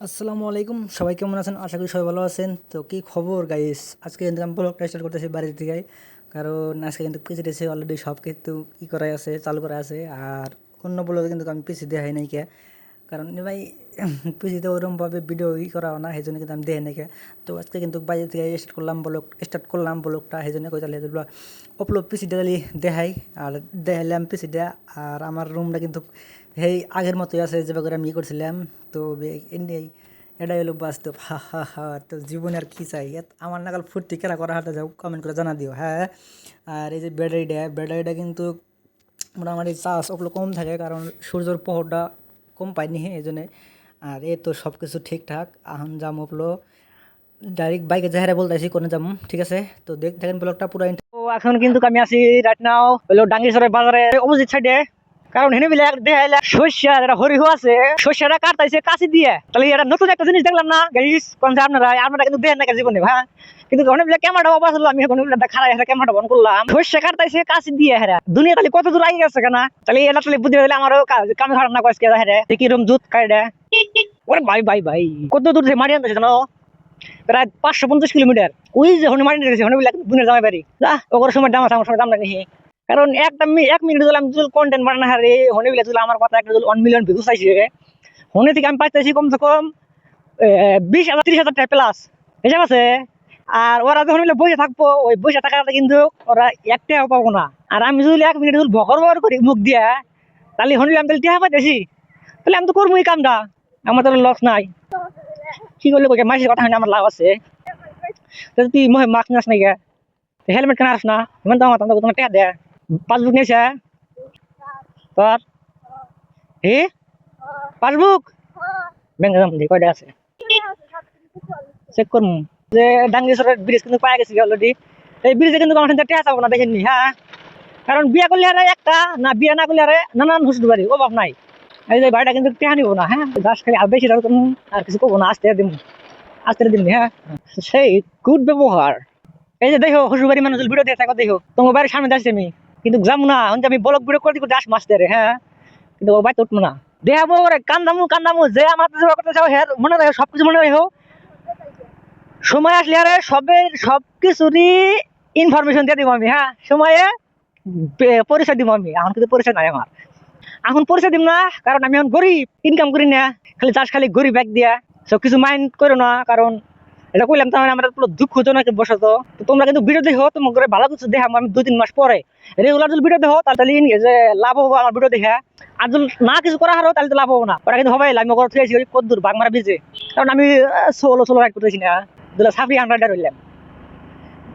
আসসালামু আলাইকুম, সবাই কেমন আছেন? আশা করি সবাই ভালো আছেন। তো কি খবর গাইস? আজকে কিন্তু আমি ব্লগটা স্টার্ট করতেছি বাড়ি থেকে, কারণ আজকে কিন্তু পিসি টিসি অলরেডি সব কিন্তু করা আছে, চালু করা আছে। আর অন্য ব্লগে কিন্তু আমি পিসি দেখাই নাই কে, কারণ ভাই পিসিতে ওরকমভাবে ভিডিও করা না, সেই জন্য কিন্তু আমি দেখে নাই কে। তো আজকে কিন্তু বাইরে থেকে স্টার্ট করলাম ব্লগটা, সেই জন্য কই তাহলে আপলোড পিসিটা তাহলে দেখাই। আর দেখাইলাম পিসিটা। আর আমার রুমটা কিন্তু সেই আগের মতোই আছে, যেভাবে করে আমি করছিলাম। তো এমনি এটাই হলো বাস্তব। হা হা হা। তো জীবনে আর কি চাই? আমার নাগাল ফুর্তি খেলা করা হাতে যাও, কমেন্ট করে জানা দিও, হ্যাঁ। আর এই যে ব্যাটারিটা কিন্তু মোটামুটি চার্জ ওগুলো কম থাকে, কারণ সূর্যের প্রহরটা কম পাইনি, হ্যাঁ, এই জন্যে। আর এই তো সব কিছু ঠিকঠাক। এখন যাম হলো ডাইরেক্ট বাইকে যাহারা বলতেছি কোনে যাম, ঠিক আছে? তো দেখেন ব্লগটা পুরো। তো এখন কিন্তু আমি আছি রাইট নাও হলো ডাঙ্গিরচরের বাজারে অপোজিট সাইডে। কারণ হেনে মিলে দেখাইলে সর্ষা যেটা হরিহ আছে, সর্ষাটা কাটতাইছে কাশি দিয়ে। তাহলে এটা নতুন একটা জিনিস দেখলাম না গাইস? কোন যে আপনারা কিন্তু দেখেন না জীবনে, হ্যাঁ। কিন্তু ওখানে মিলে ক্যামেরাটা অবাস হলো, আমি এখন খারাপ ক্যামেরাটা বন্ধ করলাম। সর্ষা কাটতাইছে কাশি দিয়ে, হ্যাঁ। দুনিয়া তাহলে কত দূর আগে গেছে কেনা? তাহলে এটা তাহলে বুদ্ধি হলে আমারও কামে খারাপ না কয়েছে, হ্যাঁ। কিরম জুত কাটে। ওরে ভাই ভাই ভাই, কত দূর থেকে মারি আনতেছে জানো? প্রায় 550 কিলোমিটার। ওই যে হনুমান মারি গেছে, হনুমান বুনের জামাই বাড়ি। ওর সময় দাম আছে, আমার সময় দাম নাই। কারণ এক মিনিট দিলাম যদি কন্টেন্ট বানানো হারে হনে বিলে যদি আমার কথা একটা 1 মিলিয়ন ভিউজ চাইছে, হনে থেকে আমি পাইতেছি কমসে কম 20,000 30,000 টাকা প্লাস, হিসাব আছে। আর ওরা যখন মিলে বসে থাকবো, ওই বসে থাকাটা কিন্তু ওরা একটাও পাবো না। আর আমি যদি 1 মিনিট যদি ভকর ভকর করি মুখ দিয়া, তাহলে হনিলে আমি তাহলে টেহা পাইতেছি, তাহলে আমি তো করবো এই কামটা। আমার তো লস নাই। কি করলে মাসের কথা হয় না, আমার লাভ আছে। তুই মাস্ক নাস নাই গা, হেলমেট কেন আস না? এমন তো আমার তোমার টেহা দেয়। পাসবুক নিয়েছে তোর? হে, পাসবুক ব্যাংকে যাম দি কয়টা আছে চেক করমু। যে ডাঙ্গিরচরের ব্রিজ কিন্তু পাই গেছি অলরেডি। এই ব্রিজে কিন্তু আমার সাথে টেহা চাবো না, দেখেননি, হ্যাঁ। কারণ বিয়া করলে আরে একটা না, বিয়া না করলে আরে নানান হুসুর বাড়ি অভাব নাই। এই যে বাড়িটা কিন্তু টেহা নিবো না, হ্যাঁ। গাছ খালি আর বেশি ধরো তুমি আর কিছু করবো না, আস্তে দিন, হ্যাঁ। সেই গুড ব্যবহার। এই যে দেখো শ্বশুর বাড়ি মানুষ ভিডিও দিয়ে থাকো, দেখো তোমার বাড়ির সামনে যাচ্ছি আমি, কিন্তু যাবো না। আমি ব্লগ ভিডিও করে দিই আস মাসতে, হ্যাঁ। কিন্তু ও বাড়িতে উঠবো না। দেখাবো ওরে কান্দামু যে আমার সেবা করতে চাও, হ্যাঁ। মনে রাখো, সবকিছু মনে রাখো। সময় আসলে আরে সবকিছুরই ইনফরমেশন দিয়ে দিব আমি, হ্যাঁ। সময়ে পরিচয় দিব আমি। এখন কিন্তু পরিচয় নাই আমার। এখন পরিচয় দিব না, কারণ আমি এখন গরিব, ইনকাম করি না। খালি গরিব ব্যাগ দিয়া সবকিছু মাইন্ড করো না, কারণ এটা কইলাম তো আমার পুরো দুঃখজনক বসত। তোমরা কিন্তু ভিডিও দেখো, তোমার করে ভালো কিছু দেখাম আমি 2-3 মাস পরে। রেগুলার যদি ভিডিও দেখো তাহলে যে লাভ হবো আমার ভিডিও দেখা। আর যদি না কিছু করা হারো তাহলে তো লাভ হবো না। ওরা কিন্তু হবাই আমি করে থুয়েছি কত দূর বাঘ মারা ভিজে। কারণ আমি সোলো রাইড করতেছি না, দুলা সাফি হান্ড্রেড হইলাম।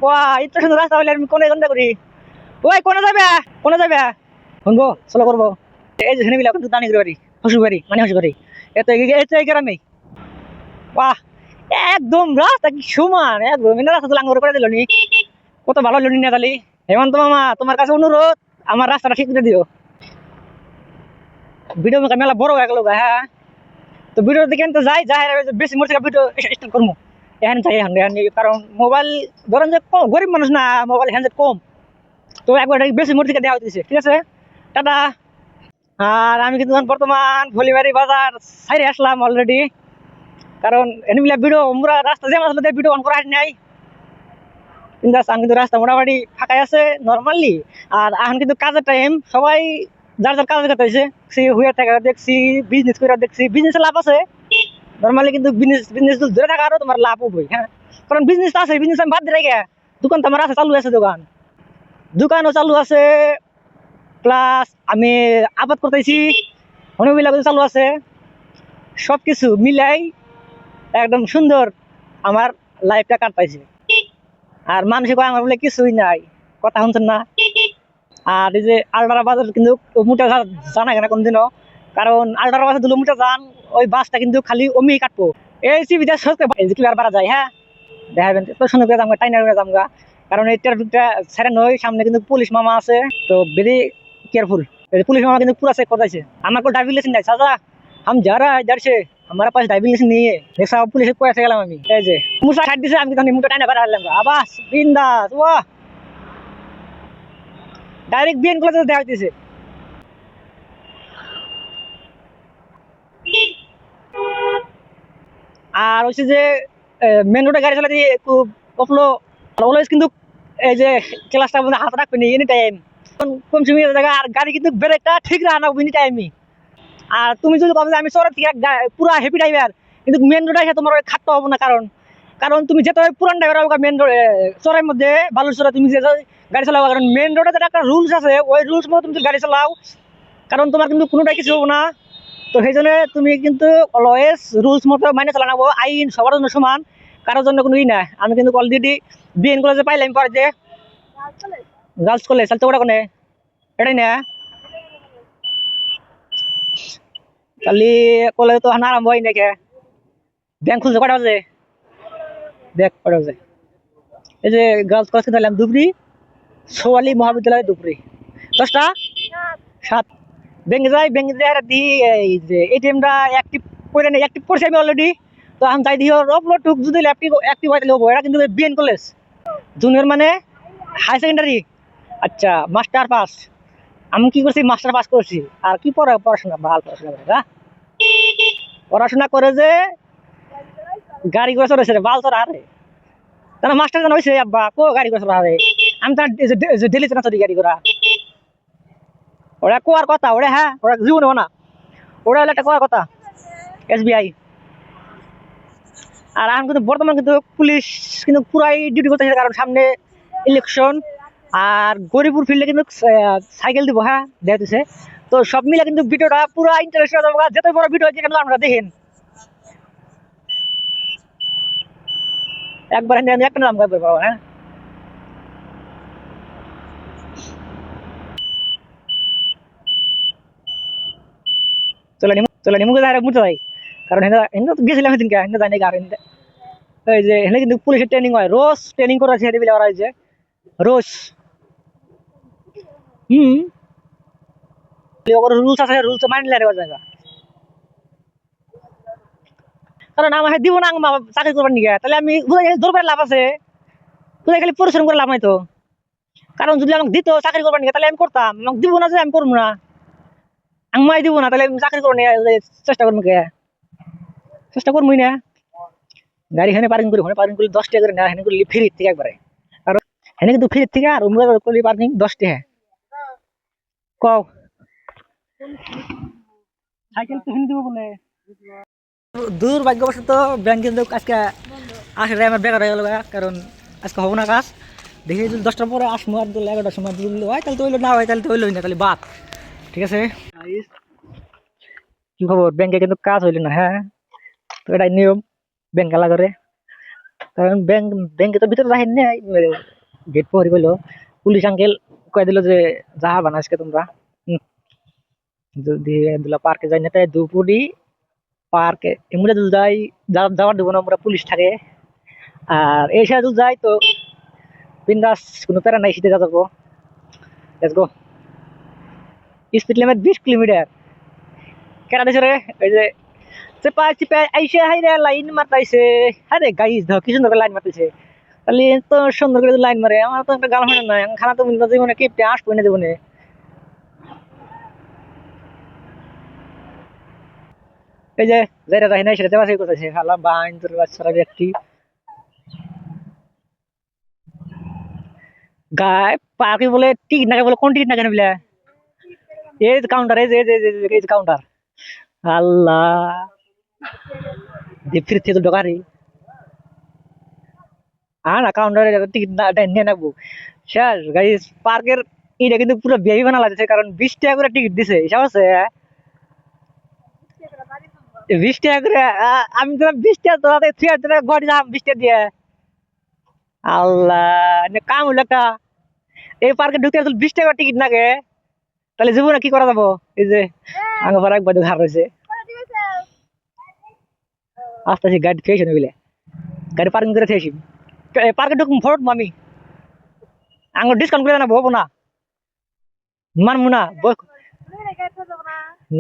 ওয়া এত সুন্দর রাস্তা হইলে আমি কোনে গন্ধা করি। ওই কোনে যাবে শুনবো সোলো করবো। এই যে শুনে মিলা কিন্তু দানি বাড়ি শ্বশুর বাড়ি এত এই গ্রামে। বাহ, একদম রাস্তা কি সমান, একদম রাস্তা তো লাঙ্গর করে দিল নি। কত ভালো হলো না তালি। হেমন্ত মামা, তোমার কাছে অনুরোধ, আমার রাস্তাটা ঠিক করে দিও। ভিডিও মেলা বড় হয়ে গেল, হ্যাঁ। তো ভিডিও দিকে তো যাই বেশি মোট ভিডিও স্টার্ট করবো। এখন যাই এখন, কারণ মোবাইল ধরেন যে গরিব মানুষ না, মোবাইল হ্যান্ডসেট কম। তো একবার বেশি মোট দিকে দেওয়া হইতেছে, ঠিক আছে, টাটা। আর আমি কিন্তু বর্তমান ভলিবাড়ি বাজার সাইডে আসলাম অলরেডি, কারণ এনিমিলা ভিডিও আমরা রাস্তা যে আসলে ভিডিও অন করা নাই। কিন্তু আমি কিন্তু রাস্তা মোটামুটি ফাঁকাই আছে নর্মালি। আর এখন কিন্তু কাজের টাইম, সবাই যার যার কাজের কথা হয়েছে। হুয়ে থাকা দেখছি, বিজনেস করে দেখছি, বিজনেসে লাভ আছে নর্মালি। কিন্তু বিজনেস ধরে থাকা আরো তোমার লাভ হবই, হ্যাঁ। কারণ বিজনেস আছে, বিজনেস আমি বাদ দিয়ে রেখে দোকান তো আমার আছে, চালু আছে দোকানও চালু আছে। প্লাস আমি আবাদ করতেছি, অনেকগুলা চালু আছে। সবকিছু মিলাই একদম সুন্দর আমার লাইফটা কাটপাইছে। আর মানুষে কয় আমার বলে কিছুই নাই, কথা শুনছেন না। আর এই যে আল্ট্রা বাজার কিন্তু মোটা জানা কেনা কোনদিনও, কারণ আল্ট্রা বাজার দুলো মোটা যান, ওই বাসটা কিন্তু খালি অমি কাটবো। এই সুবিধা সত্যি ক্লিয়ার বাড়া যায়, হ্যাঁ। দেখাবেন তো সুন্দর করে যামগা, টাইনার করে যামগা। কারণ এই ট্রাফিকটা ছেড়ে নয়, সামনে কিন্তু পুলিশ মামা আছে, তো ভেরি কেয়ারফুল। পুলিশ मामा কিন্তু पूरा चेक करता है। हमारे ड्राइविंग लाइसेंस नहीं चाचा, हम जा रहा है इधर से, हमारे पास ड्राइविंग लाइसेंस नहीं है। देखा पुलिस को ऐसे गलम আমি এই যে মুসা ছাড় দিছে, আমি তখন মুটা টাইনা বাড়া হলাম আবাস বিন্দাস। ওয়াহ, ডাইরেক্ট বিএন গুলো দেওয়া হইতেছে। আর হচ্ছে যে মেন রোডে গাড়ি চালাতে খুব অফলো অলওয়েজ কিন্তু এই যে ক্লাসটার মধ্যে হাত রাখবেন এনি টাইম, কম সময় জায়গা আর গাড়ি কিন্তু ব্রেকটা ঠিক রাখা এনি টাইমই। আর তুমি যদি ভাবো যে আমি শহরের থেকে পুরো হ্যাপি ড্রাইভার, কিন্তু মেন রোডে এসে তোমার খাটতে হবে না, কারণ কারণ তুমি যেতে পুরান ড্রাইভার হবে মেন রোড চরের মধ্যে বালুচরে তুমি যে গাড়ি চালাও, কারণ মেন রোডে যেটা একটা রুলস আছে ওই রুলস মতো তুমি যদি গাড়ি চালাও, কারণ তোমার কিন্তু কোনোটাই কিছু হবে না। তো সেই জন্য তুমি কিন্তু অলওয়েজ রুলস মতো মাইনে চালানো, আইন সবার জন্য সমান, কারোর জন্য কোনো ই না। আমি কিন্তু অলরেডি বিএন কলেজে পাইলাম পরে যে গার্লস কলেজ চালতে ওটা কোনে এটাই না, কালি কলেজ তো হানা আরম্ভ হয় নাকি, ব্যাংক খুলছে কটা বাজে, দেখ কটা বাজে। এই যে গার্লস কলেজ কিন্তু ধুবড়ি সোয়ালি মহাবিদ্যালয় ধুবড়ি 10টা 7 ব্যাংকে যাই, ব্যাংকে যাই রাতি এই যে এটিএমটা অ্যাক্টিভ করে নেই, অ্যাক্টিভ করছি আমি অলরেডি। তো আমি যাই দিও আপলোড টুক যদি অ্যাক্টিভ অ্যাক্টিভ হয়ে হবো, এটা কিন্তু বিএন কলেজ জুনিয়র মানে হাই সেকেন্ডারি। আচ্ছা মাস্টার পাস, আমি কি করছি মাস্টার পাস করছি, আর কি পড়াশোনা ভালো পড়াশোনা করে না, পড়াশোনা করে যে গাড়ি ঘোড়া চড়েছে রে বাল চড়া হারে, তারা মাস্টার জানা হয়েছে আব্বা কো গাড়ি ঘোড়া চড়া হারে, আমি তার ডেলি চেনা চড়ি গাড়ি ঘোড়া, ওরা কোয়ার কথা ওরা, হ্যাঁ ওরা জীবন না, ওরা হলো একটা কোয়ার কথা এসবিআই। আর এখন কিন্তু বর্তমান কিন্তু পুলিশ কিন্তু পুরাই ডিউটি করতেছে, কারণ সামনে ইলেকশন আর গরিপুর ফিল্ডে কিন্তু সাইকেল দিব, হ্যাঁ দেখতেছে। তো সব মিলে কিন্তু ভিডিওটা পুরো ইন্টারেস্ট যেতে বড় ভিডিও হচ্ছে কিন্তু আমরা দেখেন একবার আমি একটা নাম করতে পারবো। হ্যাঁ চলে নিমুকে যাই মুড়তে যাই, কারণ হেন তো গেছিলাম সেদিনকে, হেন যাই নাকি আর এই যে হেনে কিন্তু পুলিশের ট্রেনিং হয়, রোজ ট্রেনিং করা আছে হেঁটে ওরা, যে রোজ হুম রুলস আছে, রুলস মানলে জায়গা, কারণ আমার দিব না চাকরি করবার নিকে, তাহলে আমি দৌড় লাভ আছে, কোথায় খালি পরিশ্রম করে লাভ নাই তো, কারণ যদি আমাকে দিত চাকরি করবার নিকে তাহলে আমি করতাম, আমাকে দিব না যে আমি করবো না, আমি দিব না তাহলে আমি চাকরি করবো না, চেষ্টা করবো কে, চেষ্টা করবোই না। গাড়ি হেনে পার্কিং করি, পার্কিং করলে 10 টাকা করে না, হেনে করলে ফ্রি থেকে একবারে, কারণ হেনে কিন্তু ফ্রি থেকে আর করলে পার্কিং 10 টাকা কও সাইকেল তো হেনে দিব বলে। দুর্ভাগ্যবশত ব্যাংক কিন্তু আজকে আসলে আমার বেকার হয়ে গেল, কারণ আজকে হবো না কাজ, দেখি যদি 10টার পরে আসবো আর 11টার সময় যদি হয় তাহলে তো হইলো, না হয় তাহলে তো হইলোই না, তাহলে বাদ। ঠিক আছে কি খবর, ব্যাংকে কিন্তু কাজ হইলো না, হ্যাঁ তো এটাই নিয়ম ব্যাংক খেলা করে, কারণ ব্যাংকে তো ভিতরে রাখেন নাই, গেট পরি বললো পুলিশ আঙ্কেল কয়ে দিল যে যাহা বানা আজকে তোমরা, যদি দিলা পার্কে যাই না তাই দুপুরি পার্কে এমনি যদি যাই যাওয়ার দেবো না, আমরা পুলিশ থাকে। আর এই সাইড যদি যাই তো বিন্দাস, কোনো প্যারা নাই, শীতে যাবো, let's go. Speed limit 20 kilometre, কেনা দিছে রে ওই যে চেপা চিপা আইসে হাইরে লাইন মারতাইছে, হ্যাঁ রে গাইস ধর কি সুন্দর করে লাইন মারতেছে, তাহলে তো সুন্দর করে লাইন মারে, আমার তো একটা গার্লফ্রেন্ড নাই, খানা তো জীবনে কিপটে আসবো না জীবনে। এই যে যেটা রাহি নাই সেটা চেপাচাপি করতেছে, খালা বাইন তোর বাচ্চারা ব্যক্তি গায়ে পাখি বলে টিকিট না বলে, কোন টিকিট না কেন বলে, এই কাউন্টার, এই যে এই যে কাউন্টার, আল্লাহ ফির থেকে ঢোকারি আর না কাউন্টারে টিকিট না নিয়ে নেবো শেষ গাড়ি পার্কের, এটা কিন্তু পুরো বেবি বানা লাগছে, কারণ 20 টাকা করে টিকিট দিছে, হিসাব আছে 20 টাকা করে, আমি তো 20 টাকা তোরা 3 টাকা ঘর যাম 20 টাকা দিয়ে, আল্লাহ কাম হলো একটা, এই পার্কে ঢুকতে আসলে 20 টাকা টিকিট লাগে, তাহলে জীবনে কি করা যাবো, এই যে আগে পর একবার ঘাট রয়েছে, আস্তে আস্তে গাড়ি খেয়েছি বলে, গাড়ি পার্কিং করে খেয়েছি, পার্কে ঢুকুম ভোট আমি আঙুর ডিসকাউন্ট করে না বলবো না, মানবো না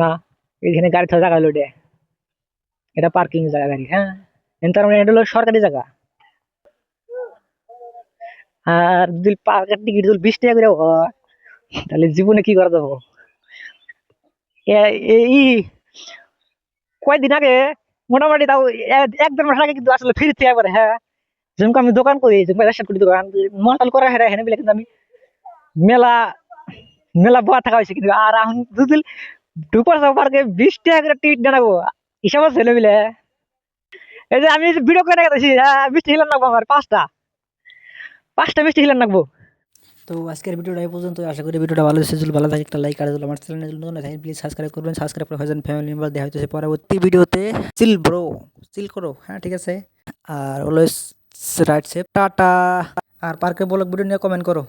না, এইখানে গাড়ি থাকা জায়গা হলো এটা পার্কিং জায়গা গাড়ি, হ্যাঁ তার মানে এটা হলো সরকারি জায়গা। আর যদি পার্কের টিকিট যদি 20 টাকা করে হয় তাহলে জীবনে কি করা যাবো। এই কয়দিন আগে মোটামুটি তাও এক দেড় মাস আগে কিন্তু আসলে ফ্রিতে একবারে। হ্যাঁ, যেমন আমি দোকান করি, যেমন রেস্টার্ট করি দোকান, মন্টাল করা হ্যাঁ হ্যাঁ বলে কিন্তু আমি মেলা মেলা বয়া থাকা হয়েছে, কিন্তু আর এখন দুদিন দুপুর পার্কে 20 টাকা করে টিকিট জানাবো হিসাব ছেলে মিলে। এই যে আমি ভিডিও করে গেছি, হ্যাঁ মিষ্টি হিলান রাখবো আমার পাঁচটা মিষ্টি হিলান রাখবো। তো আজকের ভিডিওটা এই পর্যন্ত। আশা করি ভিডিওটা ভালো লেগেছে। যদি ভালো থাকে একটা লাইক আর আমার চ্যানেল নতুন থাকে প্লিজ সাবস্ক্রাইব করবেন। সাবস্ক্রাইব করে হয়ে যান ফ্যামিলি মেম্বার। দেখা হচ্ছে পরবর্তী ভিডিওতে। চিল ব্রো, চিল করো। হ্যাঁ ঠিক আছে। Are always right safe, tata. আর পার্কে ব্লগ ভিডিও নিয়ে কমেন্ট করো।